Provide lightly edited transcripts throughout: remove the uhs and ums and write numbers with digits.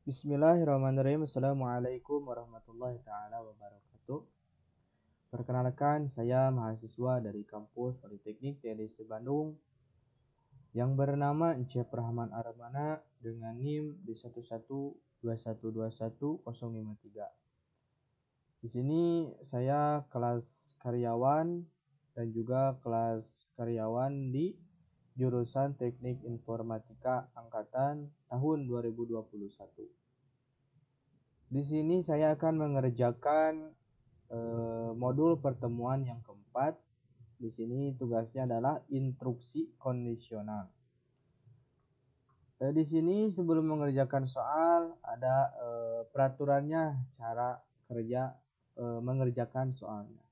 Bismillahirrahmanirrahim. Assalamualaikum warahmatullahi taala wabarakatuh. Perkenalkan, saya mahasiswa dari kampus Politeknik TNI Bandung yang bernama Encep Rahman Armana dengan NIM D1121211053. Di sini saya kelas karyawan dan juga kelas karyawan di jurusan Teknik Informatika angkatan tahun 2021. Di sini saya akan mengerjakan modul pertemuan yang keempat. Di sini tugasnya adalah instruksi kondisional. Di sini sebelum mengerjakan soal ada peraturannya cara kerja mengerjakan soalnya.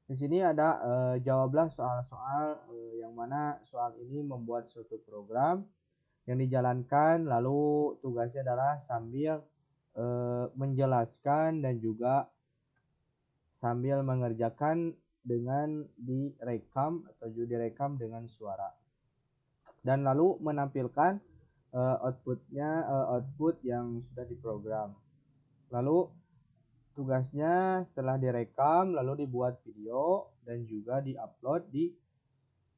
Di sini ada jawablah soal-soal yang mana soal ini membuat suatu program yang dijalankan, lalu tugasnya adalah sambil menjelaskan dan juga sambil mengerjakan dengan direkam atau direkam dengan suara, dan lalu menampilkan output yang sudah diprogram. Lalu tugasnya setelah direkam lalu dibuat video dan juga diupload di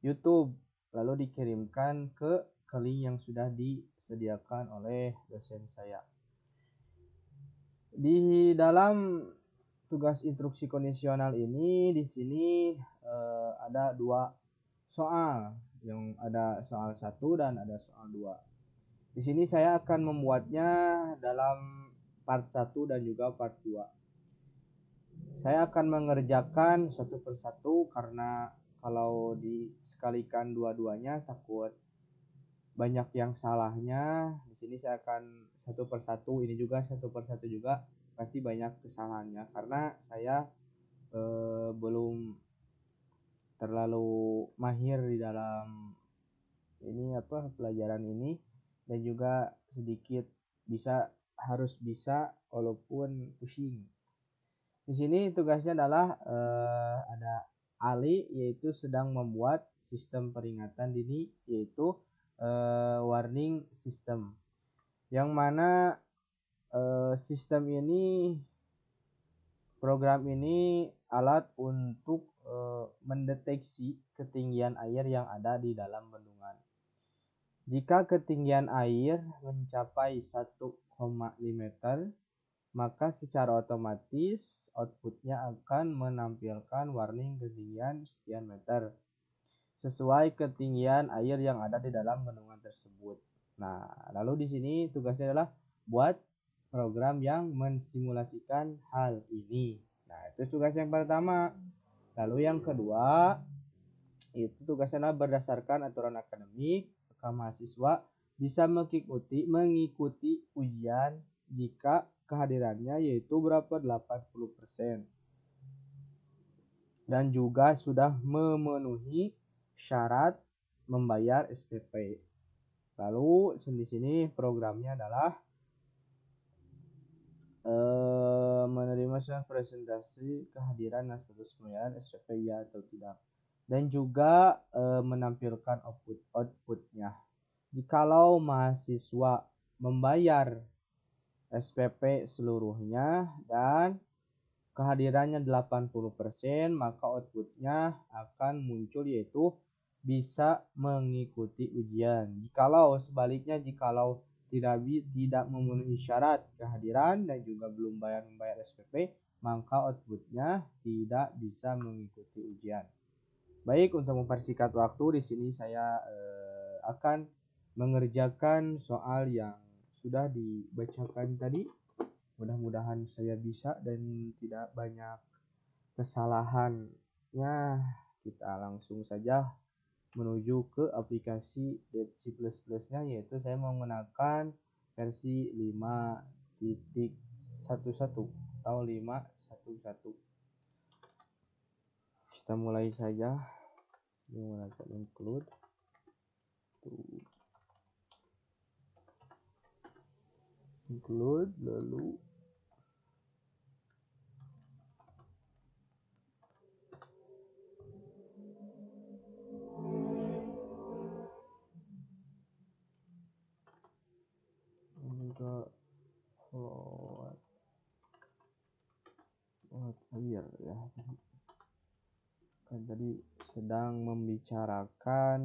YouTube, lalu dikirimkan ke link yang sudah disediakan oleh dosen saya. Di dalam tugas instruksi kondisional ini di sini ada dua soal, yang ada soal 1 dan ada soal 2. Di sini saya akan membuatnya dalam part 1 dan juga part 2. Saya akan mengerjakan satu persatu karena kalau disekalikan dua-duanya takut banyak yang salahnya. Di sini saya akan satu persatu, ini juga satu persatu juga pasti banyak kesalahannya karena saya belum terlalu mahir di dalam pelajaran ini, dan juga sedikit harus bisa walaupun pusing. Di sini tugasnya adalah ada Ali, yaitu sedang membuat sistem peringatan dini, yaitu warning system, yang mana sistem ini, program ini alat untuk mendeteksi ketinggian air yang ada di dalam bendungan. Jika ketinggian air mencapai 1,5 meter, maka secara otomatis outputnya akan menampilkan warning ketinggian sekian meter sesuai ketinggian air yang ada di dalam bendungan tersebut. Nah, lalu di sini tugasnya adalah buat program yang mensimulasikan hal ini. Nah, itu tugas yang pertama. Lalu yang kedua, itu tugasnya adalah berdasarkan aturan akademik, maka mahasiswa bisa mengikuti ujian jika kehadirannya yaitu berapa 80% dan juga sudah memenuhi syarat membayar SPP. Lalu di sini programnya adalah menerima surat presentasi kehadiran dan status pembayaran SPP ya atau tidak, dan juga menampilkan outputnya. Jikalau mahasiswa membayar SPP seluruhnya dan kehadirannya 80%, maka outputnya akan muncul yaitu bisa mengikuti ujian. Jikalau sebaliknya, jikalau tidak memenuhi syarat kehadiran dan juga belum membayar SPP, maka outputnya tidak bisa mengikuti ujian. Baik, untuk mempersingkat waktu, di sini saya akan mengerjakan soal yang sudah dibacakan tadi. Mudah-mudahan saya bisa dan tidak banyak kesalahannya. Kita langsung saja menuju ke aplikasi C++ nya, yaitu saya menggunakan versi 5.11 atau 5.11. Kita mulai saja menggunakan include. Lalu juga Watt air ya. Kan tadi sedang membicarakan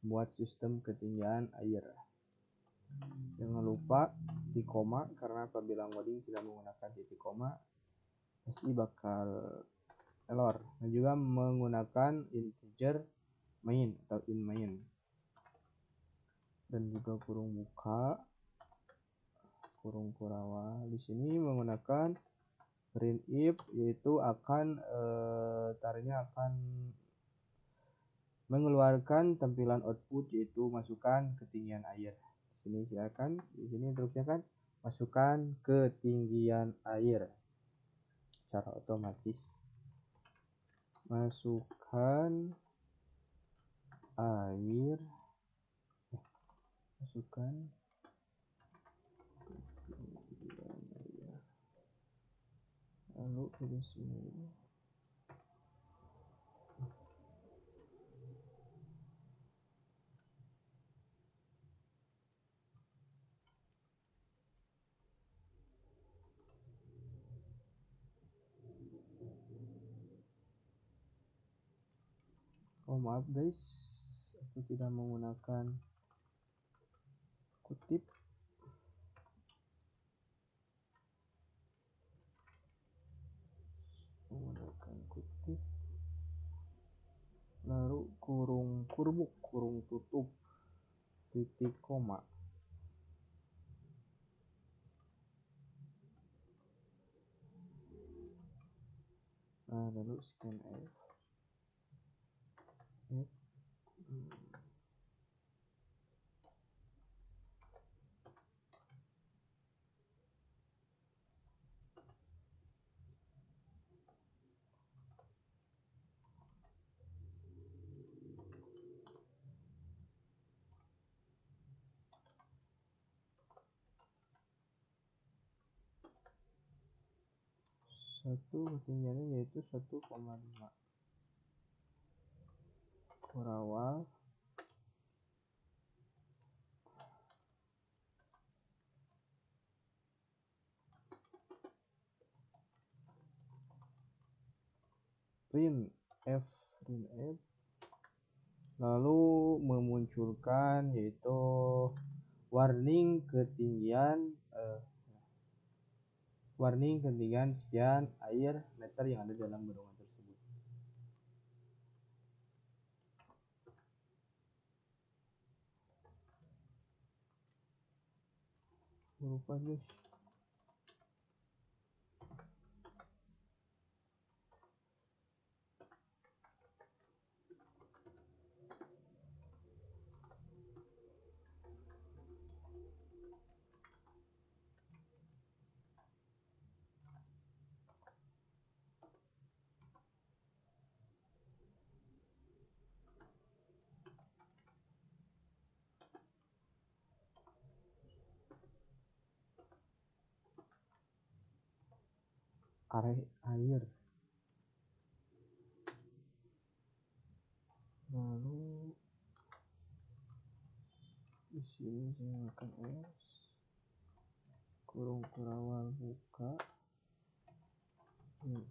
buat sistem ketinggian air. Jangan lupa titik koma, karena apabila ngoding tidak menggunakan titik koma pasti bakal error. Dan juga menggunakan integer main atau in main, dan juga kurung buka, kurung kurawal. Di sini menggunakan printf, yaitu akan mengeluarkan tampilan output, yaitu masukkan ketinggian air. Di sini silakan, di sini terusnya kan masukkan ketinggian air secara otomatis. Masukkan air, masukkan ketinggian air, lalu tulis ini. Oh maaf guys, aku tidak menggunakan kutip. Menggunakan kutip, lalu kurung tutup, titik koma. Nah, lalu scan F. Satu ketinggiannya yaitu 1,5. Kurawal, printf, lalu memunculkan yaitu warning ketinggian sekian air meter yang ada dalam bendungan tersebut. Lupa guys. Air, lalu di sini saya akan kurung kurawal buka,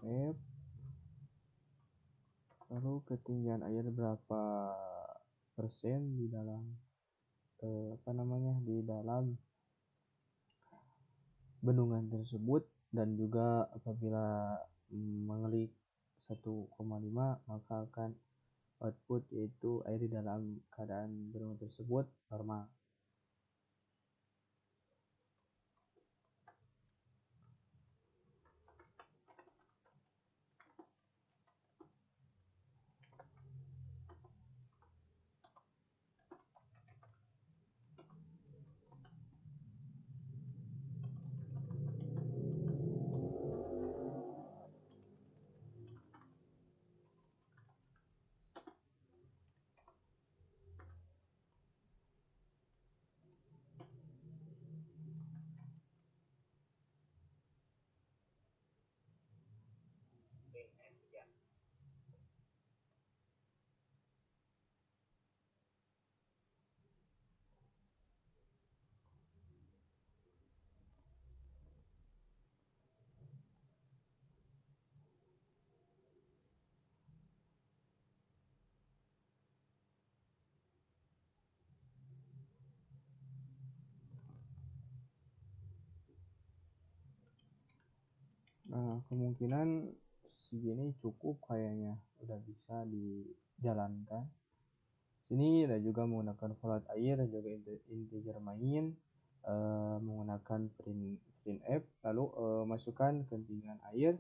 F, lalu ketinggian air berapa persen di dalam di dalam bendungan tersebut, dan juga apabila mengklik 1,5 maka akan output yaitu air di dalam keadaan bendungan tersebut normal. kemungkinan segini cukup kayaknya, udah bisa dijalankan. Sini ada juga menggunakan float air dan juga integer main, menggunakan printf, lalu masukkan ketinggian air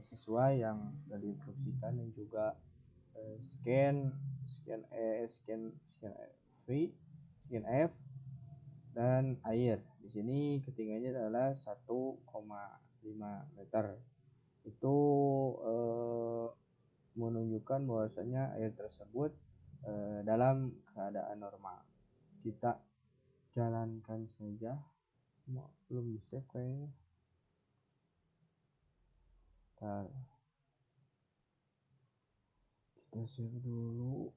sesuai yang sudah diinstruksikan, dan juga scan F dan air. Di sini ketinggiannya adalah 1,5 meter. Itu menunjukkan bahwasanya air tersebut dalam keadaan normal. Kita jalankan saja. Belum bisa kayaknya. Kita save dulu.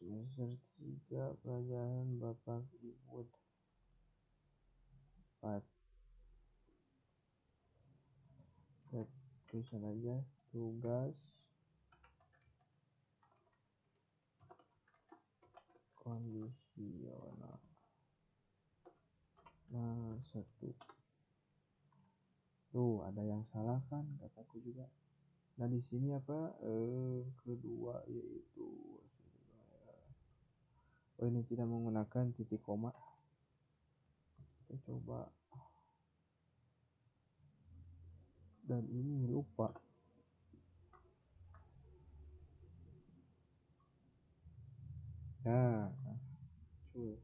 Semester 3 pelajaran Bapak Ibu 4. Kita tulisan aja tugas kondisional. Nah, 1. Tuh, ada yang salah kan? Kataku juga. Nah, di sini apa? Kedua yaitu ini tidak menggunakan titik koma. Kita coba. Dan ini lupa. Nah, cuy.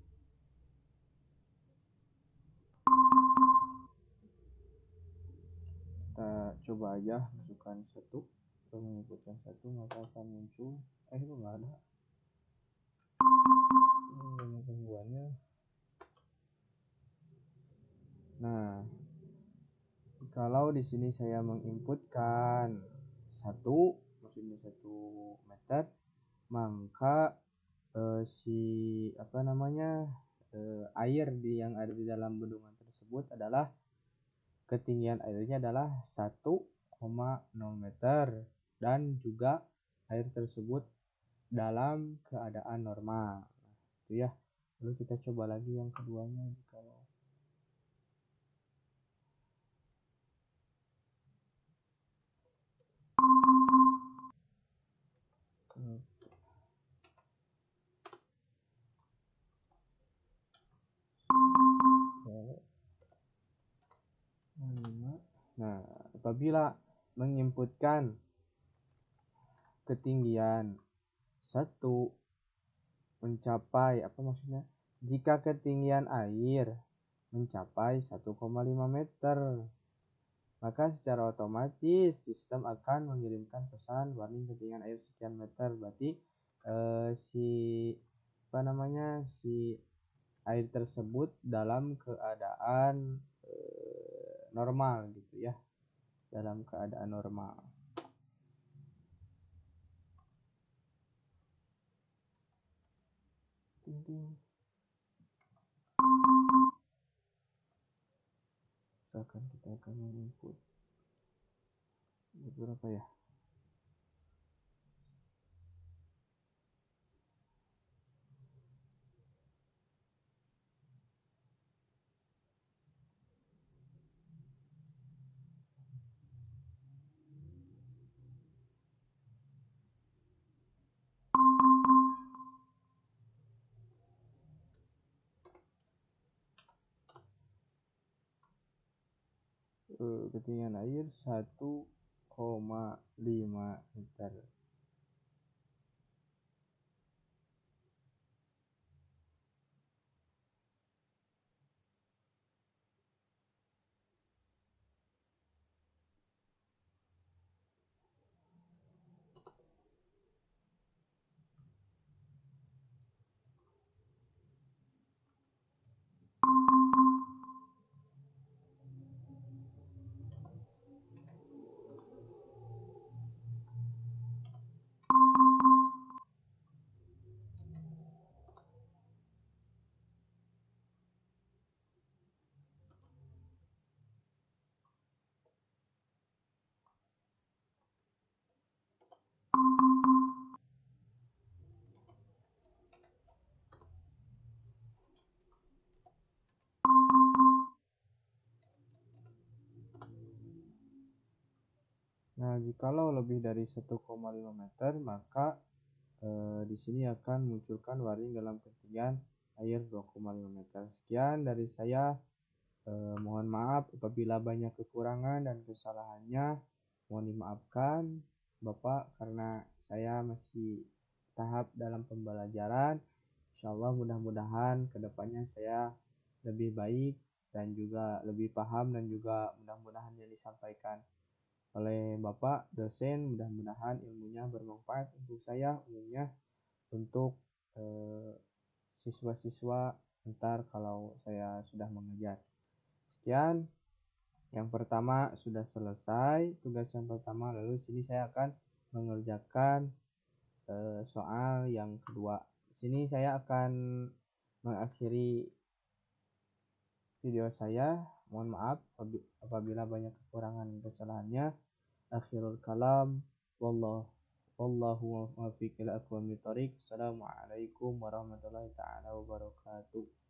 Kita coba aja masukkan 1. Kita menyebutkan 1, maka akan muncul. Itu nggak ada. Banyak gangguannya. Nah, kalau di sini saya menginputkan 1, maksudnya 1 meter, maka air yang ada di dalam bendungan tersebut adalah ketinggian airnya adalah 1,0 meter, dan juga air tersebut dalam keadaan normal. Itu ya. Lalu kita coba lagi yang keduanya. Kalau nah, apabila menginputkan ketinggian 1 mencapai jika ketinggian air mencapai 1,5 meter, maka secara otomatis sistem akan mengirimkan pesan warning ketinggian air sekian meter. Berarti si air tersebut dalam keadaan normal gitu ya, dalam keadaan normal. Misalkan kita akan menginput berapa ya? Ketinggian air 1,5 meter. jikalau lebih dari 1,5 meter, maka di sini akan munculkan warning dalam ketinggian air 2,5 meter. Sekian dari saya. Mohon maaf apabila banyak kekurangan dan kesalahannya. Mohon dimaafkan Bapak karena saya masih tahap dalam pembelajaran. Insyaallah mudah-mudahan kedepannya saya lebih baik dan juga lebih paham, dan juga mudah-mudahan yang disampaikan oleh Bapak dosen mudah-mudahan ilmunya bermanfaat untuk saya, umumnya untuk siswa-siswa ntar kalau saya sudah mengajar. Sekian, yang pertama sudah selesai tugas yang pertama, lalu sini saya akan mengerjakan soal yang kedua. Sini saya akan mengakhiri video saya. Mohon maaf apabila banyak kekurangan dan kesalahannya. Akhirul kalam, wallahu muwaffiq ila aqwamit thoriq. Assalamualaikum warahmatullahi taala wabarakatuh.